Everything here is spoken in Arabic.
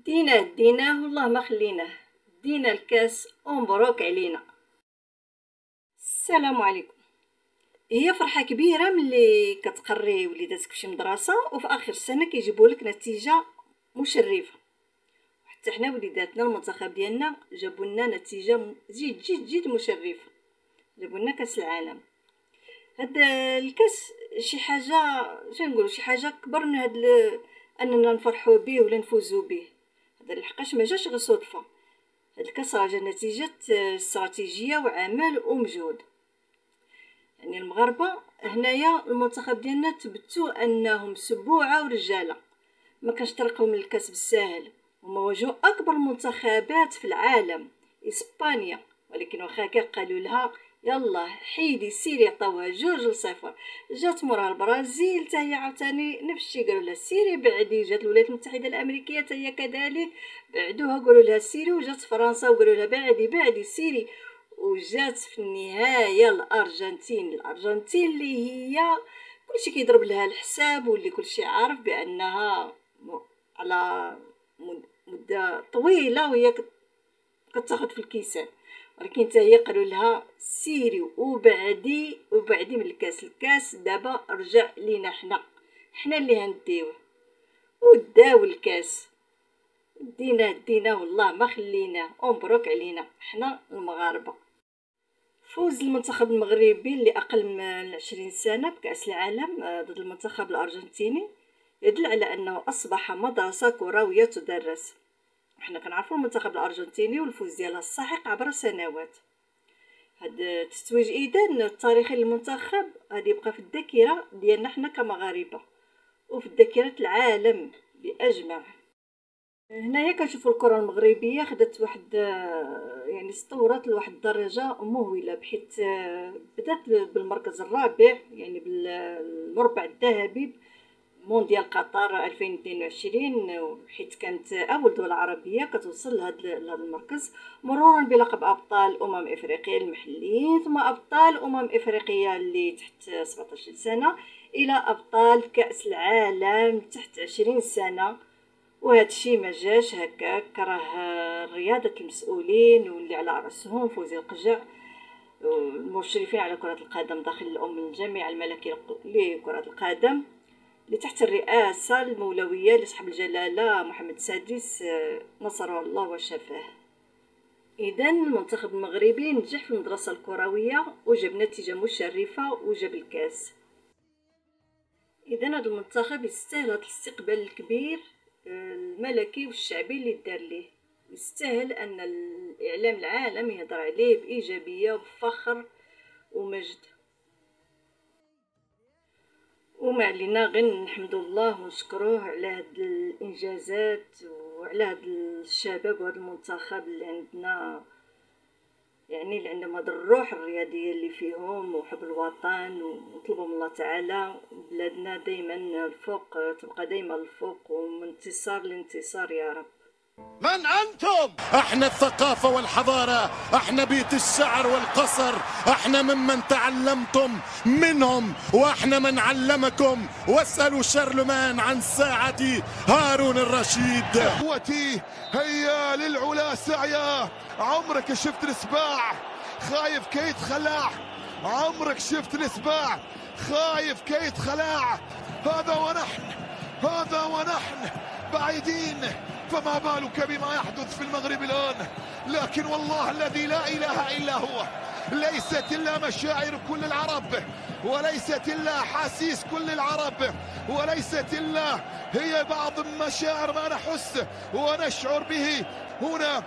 ديناه والله ما خليناه. دينا الكاس ومبروك علينا. السلام عليكم. هي فرحه كبيره ملي كتقري وليداتك في شي مدرسه وفي اخر السنه كيجيبوا لك نتيجه مشرفه. حتى حنا وليداتنا المنتخب ديالنا جابوا لنا نتيجه جد مشرفه، جابوا لنا كاس العالم. هذا الكاس شي حاجه نقولوا شي حاجه كبر من اننا نفرحوا به ولا نفوزوا به. هذا الحقاش ما جاش غير صدفه. هذا الكاس راه جا نتيجه استراتيجيه وعمل ومجهود. يعني المغاربه هنايا المنتخب ديالنا تبتوا انهم سبوعه ورجاله، ما كانش طريقهم للكاس بالساهل. هما واجهوا اكبر المنتخبات في العالم اسبانيا، ولكن واخا قالوا لها يلا حيدي سيري عطاوها 2-0. جات موراها البرازيل حتى هي عاوتاني نفس الشيء قالوا لها سيري بعدي. جات الولايات المتحده الامريكيه حتى هي كذلك بعدوها قالوا لها سيري. وجات فرنسا وقالوا لها بعدي سيري. وجات في النهايه الارجنتين اللي هي كلشي كيضرب لها الحساب واللي كلشي عارف بانها على مده طويله وهي كتاخذ في الكيسان، ولكن حتى هي قالوا لها سيري وبعدي من الكاس دابا رجع لينا حنا اللي هنديوه. وداو الكاس دينا والله ما خليناه ومبروك علينا حنا المغاربه. فوز المنتخب المغربي اللي اقل من 20 سنه بكاس العالم ضد المنتخب الارجنتيني يدل على انه اصبح مدرسه كرويه تدرس. حنا كنعرفوا المنتخب الارجنتيني والفوز ديالها الساحق عبر سنوات. هذا التتويج اذا التاريخي للمنتخب غادي يبقى في الذاكره ديالنا حنا كمغاربه وفي ذاكره العالم باجمع. هنايا كنشوفوا الكره المغربيه خدت واحد يعني استورت لواحد الدرجه مهوله، بحيث بدات بالمركز الرابع يعني بالمربع الذهبي مونديال قطر 2022، حيت كانت اول دوله عربيه كتوصل لهذا المركز، مرورا بلقب ابطال افريقيا المحليين، ثم ابطال افريقيا اللي تحت 17 سنه، الى ابطال كاس العالم تحت 20 سنه. وهذا الشيء ما جاش هكاك، راه رياضه المسؤولين واللي على راسهم فوزي القجع المشرفين على كره القدم داخل الام الجامعه الملكيه لكره القدم اللي تحت الرئاسه المولويه لصاحب الجلاله محمد السادس نصره الله وشفاه. اذا المنتخب المغربي نجح في المدرسه الكرويه وجاب نتيجه مشرفه وجاب الكاس. اذا هذا المنتخب يستاهل هذا الاستقبال الكبير الملكي والشعبي اللي دار ليه، يستاهل ان الاعلام العالمي يهضر عليه بايجابيه وبفخر ومجد. وما علينا غير نحمد الله ونشكروه على هاد الانجازات وعلى هاد الشباب وهاد المنتخب اللي عندنا، يعني اللي عندهم هاد الروح الرياضيه اللي فيهم وحب الوطن. ونطلبوا من الله تعالى بلادنا دائما الفوق، تبقى دائما الفوق ومن انتصار لانتصار يا رب. من أنتم؟ احنا الثقافة والحضارة، احنا بيت الشعر والقصر، احنا ممن تعلمتم منهم واحنا من علمكم. واسألوا شارلمان عن ساعة هارون الرشيد. اخوتي هيا للعلا سعيا. عمرك شفت السباع خايف كي يتخلع؟ عمرك شفت السباع خايف كي يتخلع؟ هذا ونحن بعيدين، فما بالك بما يحدث في المغرب الآن. لكن والله الذي لا إله إلا هو، ليست إلا مشاعر كل العرب، وليست إلا حاسيس كل العرب، وليست إلا هي بعض مشاعر ما نحس ونشعر به هنا